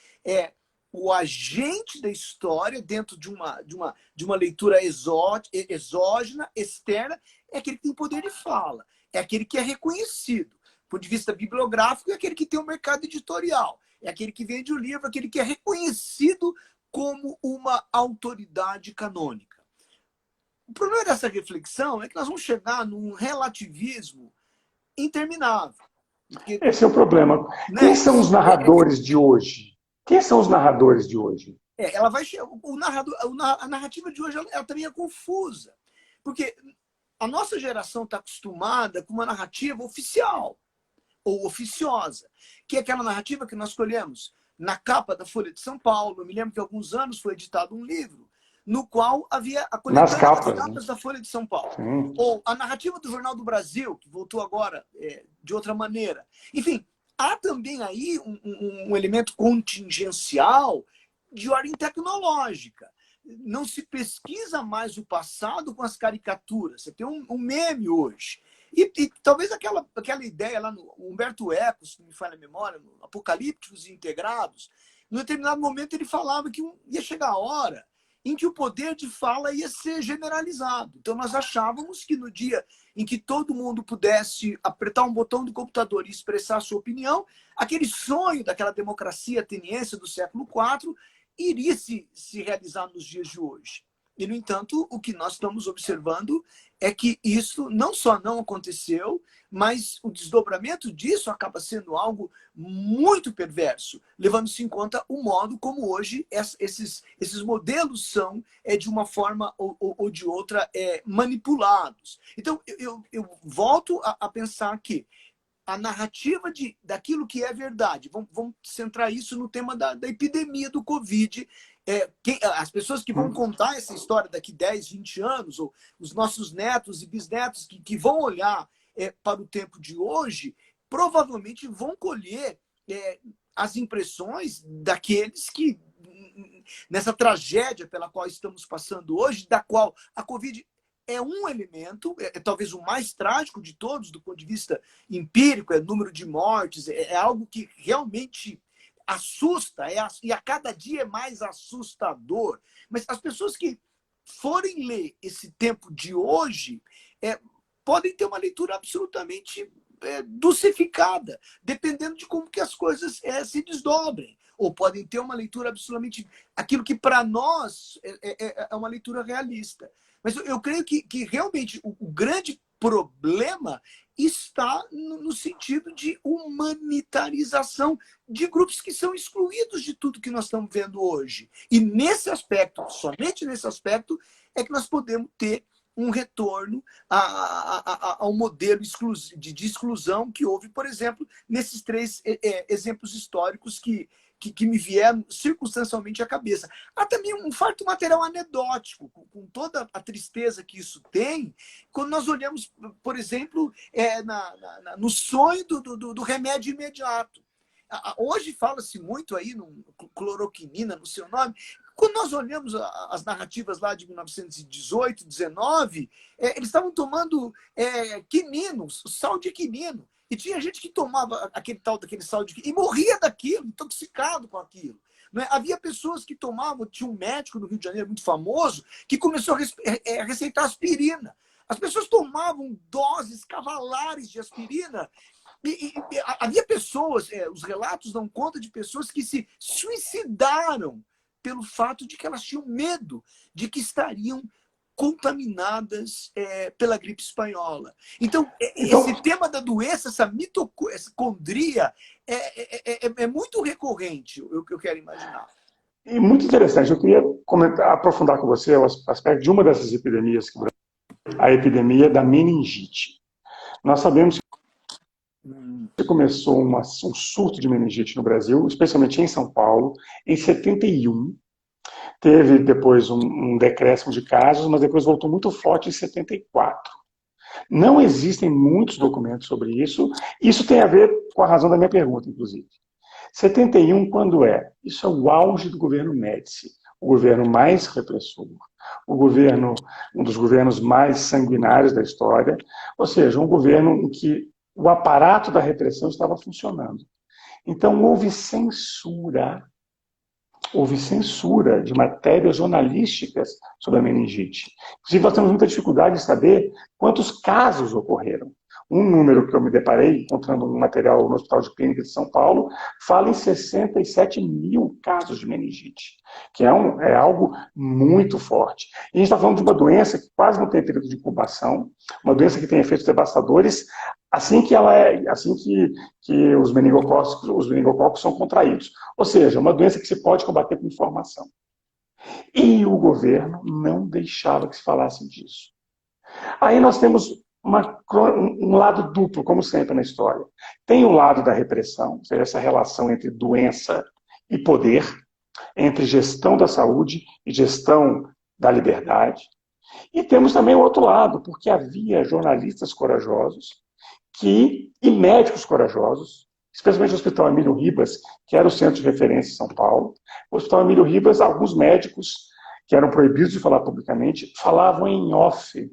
O agente da história, dentro de uma leitura exógena, externa, é aquele que tem poder de fala, é aquele que é reconhecido. Do ponto de vista bibliográfico, é aquele que tem um mercado editorial, é aquele que vende o livro, aquele que é reconhecido como uma autoridade canônica. O problema dessa reflexão é que nós vamos chegar num relativismo interminável. Porque, esse é o problema. Né? Quem são os narradores de hoje? Quem são os narradores de hoje? Ela vai a narrativa de hoje ela também é confusa. Porque a nossa geração está acostumada com uma narrativa oficial ou oficiosa, que é aquela narrativa que nós escolhemos na capa da Folha de São Paulo. Eu me lembro que há alguns anos foi editado um livro no qual havia a coletânea das capas da Folha de São Paulo. Sim. Ou a narrativa do Jornal do Brasil, que voltou agora de outra maneira. Enfim, há também aí um elemento contingencial de ordem tecnológica. Não se pesquisa mais o passado com as caricaturas. Você tem um meme hoje. E talvez aquela ideia lá no Humberto Eco, se não me falha a memória, no Apocalípticos e Integrados, em determinado momento ele falava que ia chegar a hora em que o poder de fala ia ser generalizado. Então nós achávamos que no dia em que todo mundo pudesse apertar um botão do computador e expressar a sua opinião, aquele sonho daquela democracia ateniense do século IV iria se realizar nos dias de hoje. E, no entanto, o que nós estamos observando é que isso não só não aconteceu, mas o desdobramento disso acaba sendo algo muito perverso, levando-se em conta o modo como hoje esses modelos são, de uma forma ou de outra, manipulados. Então, eu volto a pensar que a narrativa daquilo que é verdade, vamos centrar isso no tema da epidemia do Covid. As pessoas que vão contar essa história daqui 10, 20 anos, ou os nossos netos e bisnetos que vão olhar para o tempo de hoje, provavelmente vão colher as impressões daqueles que, nessa tragédia pela qual estamos passando hoje, da qual a Covid é um elemento, talvez o mais trágico de todos, do ponto de vista empírico, é o número de mortes, é algo que realmente assusta, e a cada dia é mais assustador. Mas as pessoas que forem ler esse tempo de hoje podem ter uma leitura absolutamente dulcificada, dependendo de como que as coisas se desdobrem. Ou podem ter uma leitura absolutamente... aquilo que para nós é uma leitura realista. Mas eu creio que realmente o grande problema está no sentido de humanitarização de grupos que são excluídos de tudo que nós estamos vendo hoje. E nesse aspecto, somente nesse aspecto, é que nós podemos ter um retorno ao modelo de exclusão que houve, por exemplo, nesses 3 exemplos históricos que me vieram circunstancialmente à cabeça. Há também um fato material anedótico, com toda a tristeza que isso tem, quando nós olhamos, por exemplo, no sonho do remédio imediato. Hoje fala-se muito aí, cloroquinina, no seu nome. Quando nós olhamos as narrativas lá de 1918, 19, eles estavam tomando quininos, sal de quinino. E tinha gente que tomava daquele sal de quinino e morria daquilo, intoxicado com aquilo. Né? Havia pessoas que tomavam, tinha um médico no Rio de Janeiro muito famoso, que começou a receitar aspirina. As pessoas tomavam doses cavalares de aspirina. E havia pessoas, os relatos dão conta de pessoas que se suicidaram pelo fato de que elas tinham medo de que estariam contaminadas pela gripe espanhola. Então, esse tema da doença, essa mitocondria, é muito recorrente, o que eu quero imaginar. E muito interessante, eu queria aprofundar com você o aspecto de uma dessas epidemias, a epidemia da meningite. Nós sabemos que começou um surto de meningite no Brasil, especialmente em São Paulo, em 71. Teve depois um decréscimo de casos, mas depois voltou muito forte em 74. Não existem muitos documentos sobre isso. Isso tem a ver com a razão da minha pergunta, inclusive. 71, quando é? Isso é o auge do governo Médici, o governo mais repressor, um dos governos mais sanguinários da história, ou seja, um governo em que o aparato da repressão estava funcionando. Então, houve censura de matérias jornalísticas sobre a meningite. Inclusive, nós temos muita dificuldade de saber quantos casos ocorreram. Um número que eu me deparei, encontrando um material no Hospital de Clínica de São Paulo, fala em 67 mil casos de meningite, que é algo muito forte. E a gente está falando de uma doença que quase não tem período de incubação, uma doença que tem efeitos devastadores assim que os meningococos são contraídos. Ou seja, uma doença que se pode combater com informação. E o governo não deixava que se falasse disso. Aí nós temos um lado duplo, como sempre na história. Tem o lado da repressão, ou seja, essa relação entre doença e poder, entre gestão da saúde e gestão da liberdade. E temos também o outro lado, porque havia jornalistas corajosos e médicos corajosos, especialmente o Hospital Emílio Ribas, que era o centro de referência em São Paulo. O Hospital Emílio Ribas, alguns médicos que eram proibidos de falar publicamente, falavam em off,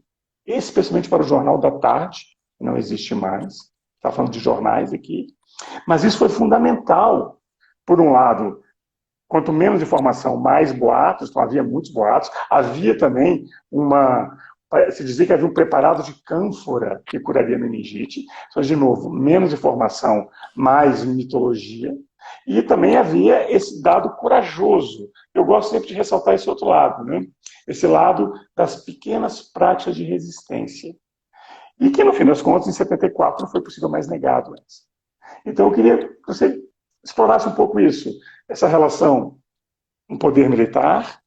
especialmente para o Jornal da Tarde, que não existe mais, está falando de jornais aqui, mas isso foi fundamental. Por um lado, quanto menos informação, mais boatos, então havia muitos boatos, havia também se dizia que havia um preparado de cânfora que curaria a meningite, então, de novo, menos informação, mais mitologia, e também havia esse dado corajoso. Eu gosto sempre de ressaltar esse outro lado, né? Esse lado das pequenas práticas de resistência. E que, no fim das contas, em 74, não foi possível mais negar a doença. Então, eu queria que você explorasse um pouco isso, essa relação, um poder militar,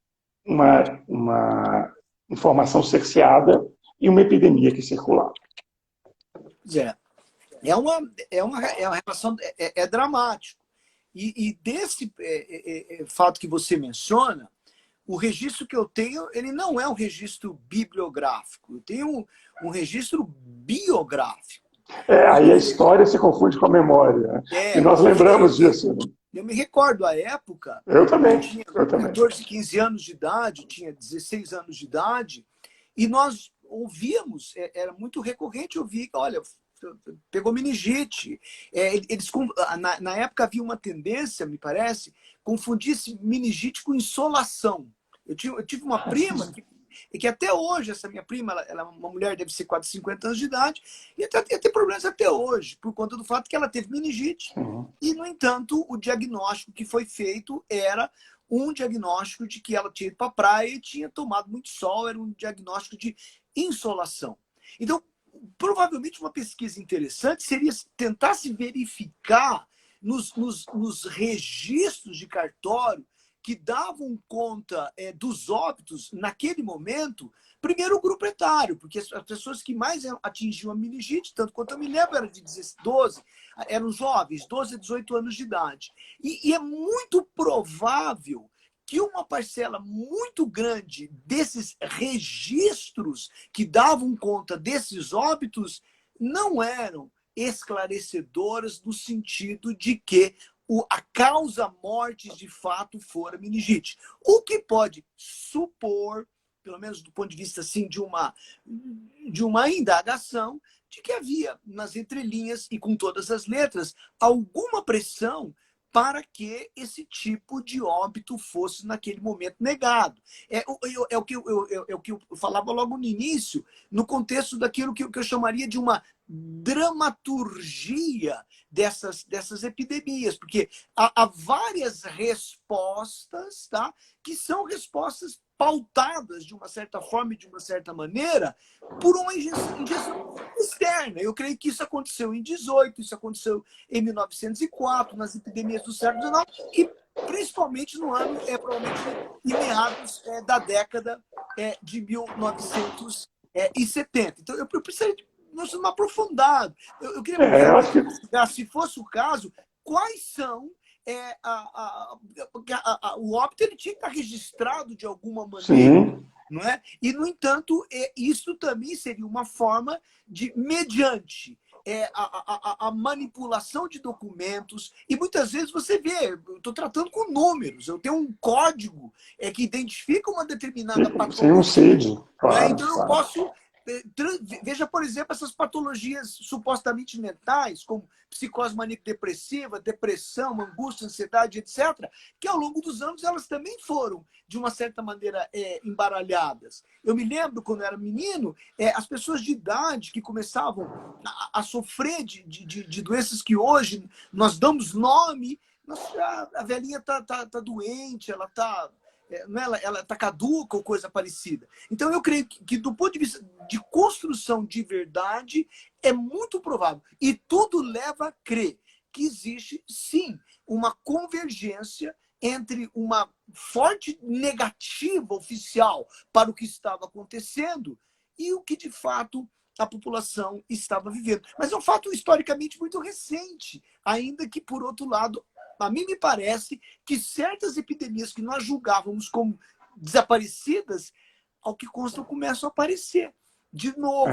uma informação cerceada e uma epidemia que circulava. É uma relação, dramático. E desse fato que você menciona, o registro que eu tenho, ele não é um registro bibliográfico, eu tenho um registro biográfico. Aí a história se confunde com a memória, né? E nós Porque lembramos disso, né? eu me recordo, à época, Eu eu também, tinha eu também. 14, 15 anos de idade, tinha 16 anos de idade, e nós ouvíamos, era muito recorrente ouvir, olha, pegou meningite. Eles, na época havia uma tendência, me parece, confundir-se meningite com insolação. Eu tive uma prima que até hoje, essa minha prima, ela é uma mulher, deve ser quase 50 anos de idade, e até tem problemas até hoje, por conta do fato que ela teve meningite, e, no entanto, o diagnóstico que foi feito era um diagnóstico de que ela tinha ido para a praia e tinha tomado muito sol, era um diagnóstico de insolação. Então, provavelmente uma pesquisa interessante seria tentar se verificar nos registros de cartório que davam conta dos óbitos naquele momento, primeiro o grupo etário, porque as pessoas que mais atingiam a meningite, tanto quanto eu me lembro, eram de 12, eram jovens, 12 a 18 anos de idade. E é muito provável que uma parcela muito grande desses registros que davam conta desses óbitos não eram esclarecedoras no sentido de que a causa-morte de fato fora meningite. O que pode supor, pelo menos do ponto de vista assim, de uma indagação, de que havia nas entrelinhas e com todas as letras alguma pressão para que esse tipo de óbito fosse, naquele momento, negado. É o que eu falava logo no início, no contexto daquilo que eu chamaria de uma dramaturgia dessas epidemias, porque há várias respostas, tá, que são respostas pautadas de uma certa forma e de uma certa maneira por uma injeção externa. Eu creio que isso aconteceu em 18, isso aconteceu em 1904, nas epidemias do século XIX, e principalmente no ano, provavelmente, em meados da década de 1970. Então, eu precisaria de um aprofundado. Eu queria Eu acho que investigar, se fosse o caso, quais são o óbito, ele tinha que estar registrado de alguma maneira. sim. Não é? E, no entanto, isso também seria uma forma de, mediante a manipulação de documentos, e muitas vezes você vê, eu estou tratando com números, eu tenho um código que identifica uma determinada Sem um patologia, CID, não é? claro, Então eu claro. posso... Veja, por exemplo, essas patologias supostamente mentais, como psicose maníaco-depressiva, depressão, angústia, ansiedade, etc., que ao longo dos anos elas também foram, de uma certa maneira, embaralhadas. Eu me lembro, quando eu era menino, as pessoas de idade que começavam a sofrer de doenças que hoje nós damos nome, a velhinha está doente, ela está... ela está caduca ou coisa parecida. Então, eu creio que, do ponto de vista de construção de verdade, é muito provável. E tudo leva a crer que existe, sim, uma convergência entre uma forte negativa oficial para o que estava acontecendo e o que, de fato, a população estava vivendo. Mas é um fato historicamente muito recente, ainda que, por outro lado, a mim me parece que certas epidemias que nós julgávamos como desaparecidas, ao que consta, começam a aparecer. De novo,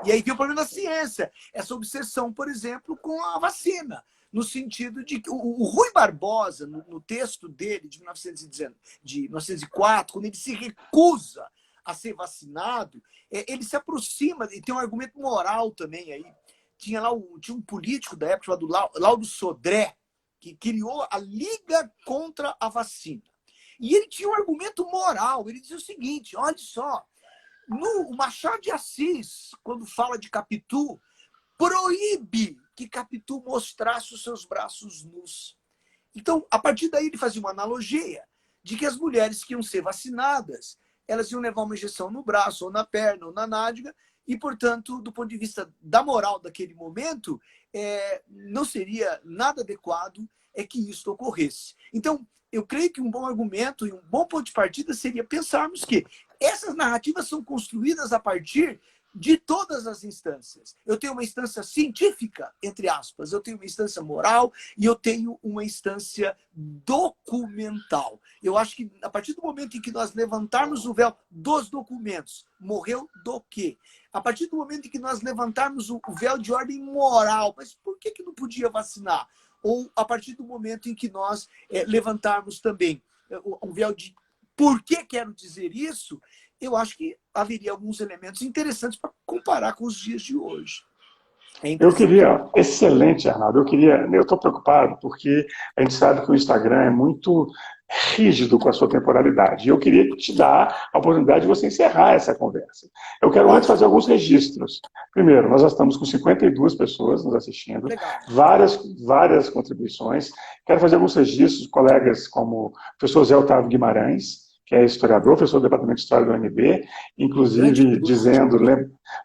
e aí vem o problema da ciência, essa obsessão, por exemplo, com a vacina, no sentido de que o Rui Barbosa, no texto dele, de 1904, quando ele se recusa a ser vacinado, ele se aproxima, e tem um argumento moral também aí. Tinha um político da época chamado Lauro Sodré, que criou a Liga contra a Vacina. E ele tinha um argumento moral. Ele dizia o seguinte, olha só, o Machado de Assis, quando fala de Capitu, proíbe que Capitu mostrasse os seus braços nus. Então, a partir daí, ele fazia uma analogia de que as mulheres que iam ser vacinadas, elas iam levar uma injeção no braço, ou na perna, ou na nádega, e, portanto, do ponto de vista da moral daquele momento, não seria nada adequado que isso ocorresse. Então, eu creio que um bom argumento e um bom ponto de partida seria pensarmos que essas narrativas são construídas a partir de todas as instâncias. Eu tenho uma instância científica, entre aspas, eu tenho uma instância moral e eu tenho uma instância documental. Eu acho que a partir do momento em que nós levantarmos o véu dos documentos, morreu do quê? A partir do momento em que nós levantarmos o véu de ordem moral, mas por que não podia vacinar? Ou a partir do momento em que nós levantarmos também um véu de por que quero dizer isso, eu acho que haveria alguns elementos interessantes para comparar com os dias de hoje. Eu queria, excelente, Arnaldo, eu estou preocupado porque a gente sabe que o Instagram é muito rígido com a sua temporalidade. E eu queria te dar a oportunidade de você encerrar essa conversa. Eu quero antes fazer alguns registros. Primeiro, nós já estamos com 52 pessoas nos assistindo, várias contribuições. Quero fazer alguns registros, colegas como o professor Zé Otávio Guimarães, que é historiador, professor do Departamento de História do UNB, inclusive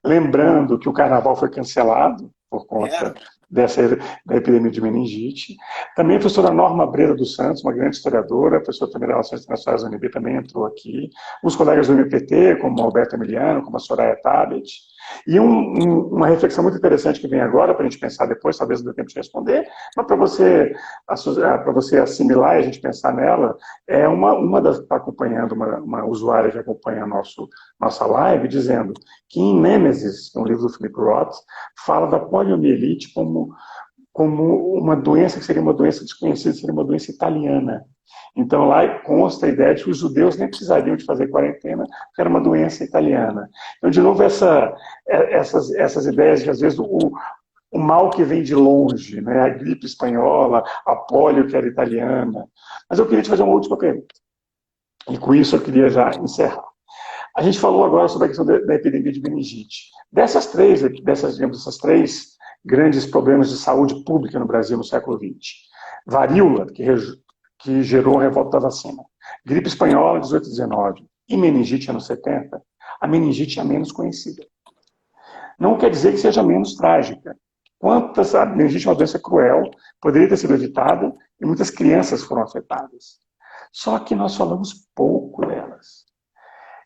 lembrando que o Carnaval foi cancelado por conta da epidemia de meningite. Também a professora Norma Breda dos Santos, uma grande historiadora, professora também de Relações Internacionais da UNB, também entrou aqui. Os colegas do MPT, como Alberto Emiliano, como a Soraya Tabet. E uma reflexão muito interessante que vem agora, para a gente pensar depois, talvez não dê tempo de responder, mas para você assimilar e a gente pensar nela, é uma das que está acompanhando, uma usuária que acompanha nossa live, dizendo que em Nêmesis, um livro do Philip Roth, fala da poliomielite como uma doença que seria uma doença desconhecida, seria uma doença italiana. Então lá consta a ideia de que os judeus nem precisariam de fazer quarentena, porque era uma doença italiana. Então, de novo, essas ideias de, às vezes, o mal que vem de longe, né? A gripe espanhola, a polio que era italiana. Mas eu queria te fazer uma última pergunta. E com isso eu queria já encerrar. A gente falou agora sobre a questão da epidemia de meningite. Dessas três grandes problemas de saúde pública no Brasil no século XX. Varíola, que gerou a revolta da vacina. Gripe espanhola, 18 e 19. E meningite, anos 70. A meningite é a menos conhecida. Não quer dizer que seja menos trágica. A meningite é uma doença cruel, poderia ter sido evitada, e muitas crianças foram afetadas. Só que nós falamos pouco delas.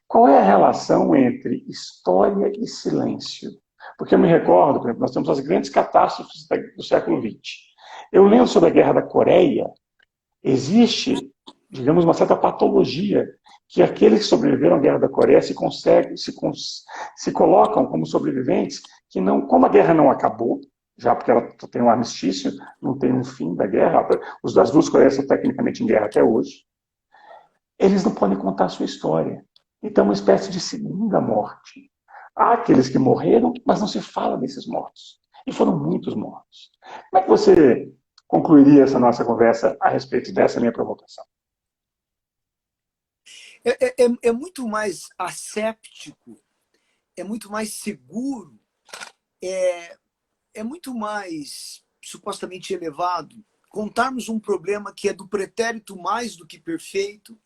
Qual é a relação entre história e silêncio? Porque eu me recordo, por exemplo, nós temos as grandes catástrofes do século XX. Eu lembro sobre a Guerra da Coreia, existe, digamos, uma certa patologia que aqueles que sobreviveram à Guerra da Coreia se colocam como sobreviventes que não, como a guerra não acabou, já porque ela tem um armistício, não tem um fim da guerra, as duas Coreias estão tecnicamente em guerra até hoje, eles não podem contar a sua história. Então, uma espécie de segunda morte. Há aqueles que morreram, mas não se fala desses mortos. E foram muitos mortos. Como é que você concluiria essa nossa conversa a respeito dessa minha provocação? É muito mais asséptico, é muito mais seguro, é muito mais supostamente elevado contarmos um problema que é do pretérito mais do que perfeito,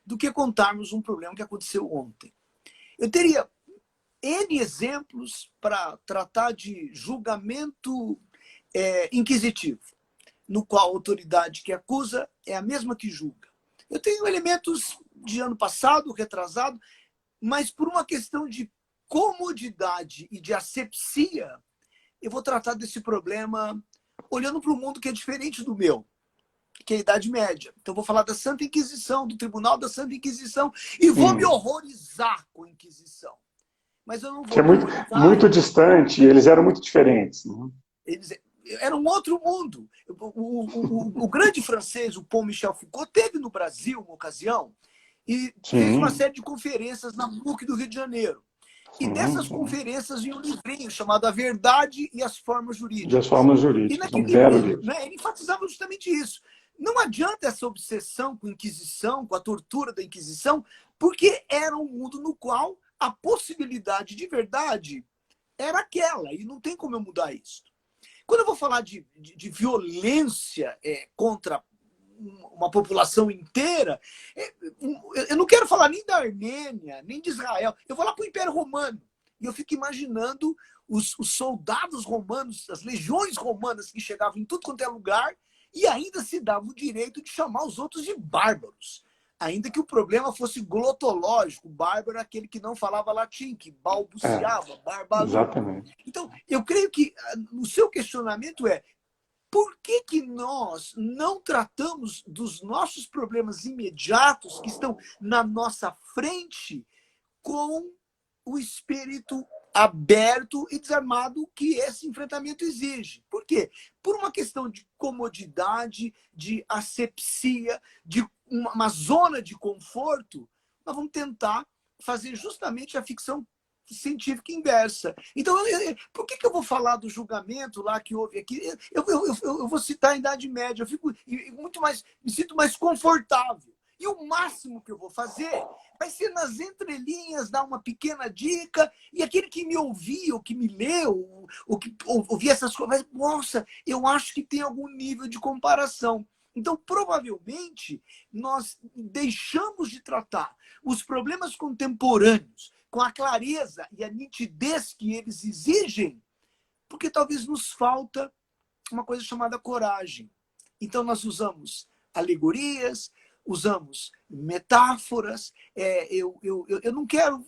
do que contarmos um problema que aconteceu ontem. Eu teria N exemplos para tratar de julgamento inquisitivo, no qual a autoridade que acusa é a mesma que julga. Eu tenho elementos de ano passado, retrasado, mas por uma questão de comodidade e de asepsia, eu vou tratar desse problema olhando para um mundo que é diferente do meu, que é a Idade Média. Então, vou falar da Santa Inquisição, do Tribunal da Santa Inquisição, e vou me horrorizar com a Inquisição. Mas eu não vou. Que é muito distante, eles eram muito diferentes. Né? Era um outro mundo. O grande francês, o Paul Michel Foucault, teve no Brasil uma ocasião e fez uma série de conferências na PUC do Rio de Janeiro. E dessas conferências vinha um livrinho chamado A Verdade e as Formas Jurídicas. E as Formas Jurídicas, e naquele livro, né, ele enfatizava justamente isso. Não adianta essa obsessão com a Inquisição, com a tortura da Inquisição, porque era um mundo no qual a possibilidade de verdade era aquela, e não tem como eu mudar isso. Quando eu vou falar de violência contra uma população inteira, eu não quero falar nem da Armênia, nem de Israel. Eu vou lá para o Império Romano. E eu fico imaginando os soldados romanos, as legiões romanas que chegavam em tudo quanto é lugar e ainda se davam o direito de chamar os outros de bárbaros. Ainda que o problema fosse glotológico, bárbaro era aquele que não falava latim, que balbuciava, barbalhou. Exatamente. Então, eu creio que o seu questionamento é: por que que nós não tratamos dos nossos problemas imediatos que estão na nossa frente com o espírito aberto e desarmado que esse enfrentamento exige? Por quê? Por uma questão de comodidade, de asepsia, de uma zona de conforto, nós vamos tentar fazer justamente a ficção científica inversa. Então, por que eu vou falar do julgamento lá que houve aqui? Eu vou citar a Idade Média, eu fico muito mais, me sinto mais confortável. E o máximo que eu vou fazer vai ser nas entrelinhas, dar uma pequena dica, e aquele que me ouviu, ou que me leu, ou que ouvia essas coisas, nossa, eu acho que tem algum nível de comparação. Então, provavelmente, nós deixamos de tratar os problemas contemporâneos com a clareza e a nitidez que eles exigem, porque talvez nos falta uma coisa chamada coragem. Então, nós usamos alegorias, usamos metáforas, eu não quero...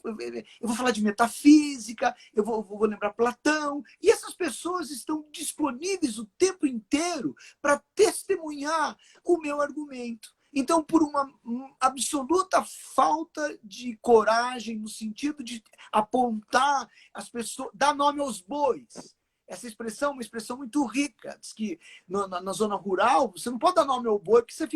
Eu vou falar de metafísica, eu vou lembrar Platão, e essas pessoas estão disponíveis o tempo inteiro para testemunhar o meu argumento. Então, por uma absoluta falta de coragem, no sentido de apontar as pessoas, dar nome aos bois. Essa expressão é uma expressão muito rica. Diz que na zona rural, você não pode dar nome ao boi porque você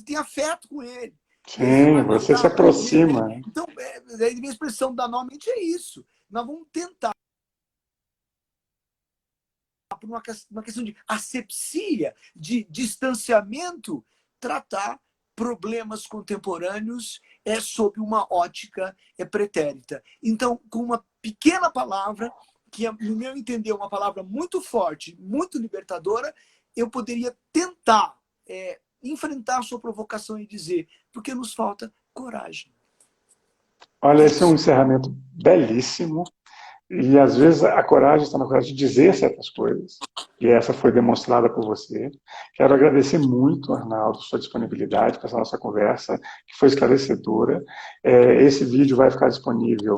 tem afeto com ele. Sim, você se aproxima. Então, a minha expressão dar nome é isso. Nós vamos tentar, por uma questão de asepsia, de distanciamento, tratar problemas contemporâneos sob uma ótica pretérita. Então, com uma pequena palavra, que, no meu entender, é uma palavra muito forte, muito libertadora, eu poderia tentar enfrentar a sua provocação e dizer: porque nos falta coragem. Olha, esse é um encerramento belíssimo. E, às vezes, a coragem está na coragem de dizer certas coisas. E essa foi demonstrada por você. Quero agradecer muito, Arnaldo, sua disponibilidade para essa nossa conversa, que foi esclarecedora. Esse vídeo vai ficar disponível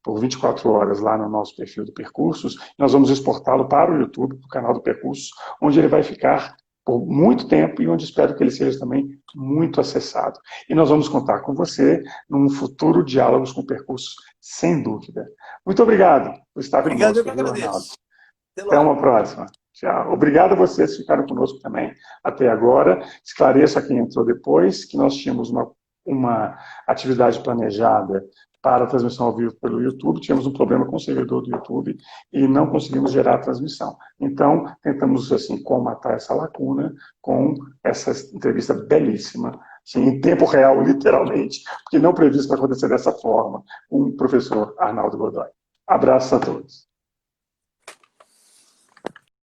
por 24 horas lá no nosso perfil do Percursos. Nós vamos exportá-lo para o YouTube, para o canal do Percursos, onde ele vai ficar por muito tempo e onde espero que ele seja também muito acessado. E nós vamos contar com você num futuro Diálogos com Percursos, sem dúvida. Muito obrigado por estar conosco. Obrigado, eu que agradeço. Até uma próxima. Tchau. Obrigado a vocês que ficaram conosco também até agora. Esclareço a quem entrou depois que nós tínhamos uma atividade planejada para a transmissão ao vivo pelo YouTube. Tivemos um problema com o servidor do YouTube e não conseguimos gerar a transmissão. Então, tentamos, assim, comatar essa lacuna com essa entrevista belíssima, assim, em tempo real, literalmente, porque não previsto para acontecer dessa forma, com o professor Arnaldo Godoy. Abraços a todos.